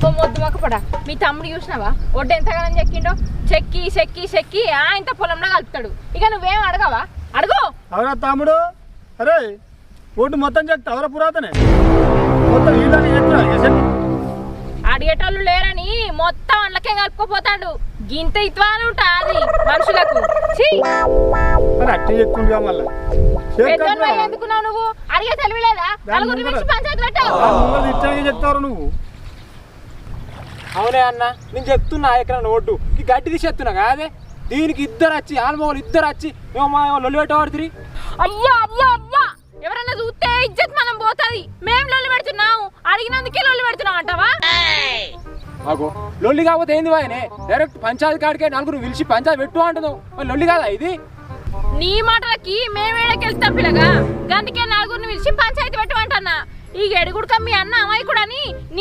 మొద్దు మొక్కపడా మీ తమ్ముడు చూసినావా ఒడ్డు ఎంతగానో చెక్కిండో చెక్కి చెక్కి చెక్కి ఇంత పొలంలో కలుపుతాడు ఇక నువ్వేం అడగవా అడుగు అవరా తమ్ముడు అరే ఒడ్డు మొత్తం చెక్తా అవరా పురాతనే మొత్తం వీళ్ళని చెప్తున్నా అడిగేటోళ్ళు లేరని మొత్తం అందులోకే కలుపుకోపోతాడు గింత ఇత్వాలు అది మనుషులకు అట్టి చెప్తుండగా మళ్ళీ ఎందుకున్నావు నువ్వు అడిగే తెలివి లేదా నలుగురు పిలిచి పంచాయతీ పెట్టావు ఇట్టాగే చెప్తారు నువ్వు అవునే అన్న నేను చెప్తున్నా ఎక్కడ ఒడ్డు ఈ గడ్డి తీసేస్తున్నా కాదే దీనికి ఇద్దరు వచ్చి ఆల్మోలు ఇద్దరు వచ్చి లొల్లి పెట్టబడుతుంది అయ్యా అయ్యా అయ్యా ఎవరన్నా చూస్తే ఇజ్జత్ మనం పోతుంది మేము లొల్లి పెడుతున్నాము అడిగినందుకే లొల్లి పెడుతున్నాం అంటావా అగో లొల్లి కాకపోతే ఏంది వాయనే డైరెక్ట్ పంచాయతీ కాడికే నలుగురు పిలిచి పంచాయతీ పెట్టు అంటున్నావు లొల్లి కాదా ఇది నీ మాటలకి మేమేడకెళ్తాం పిల్లగా గందుకే నలుగురిని పిలిచి పంచాయతీ పెట్టమంటన్నా ఈ ఎడుగుడుక మీ అన్న అమాయకుడని నీ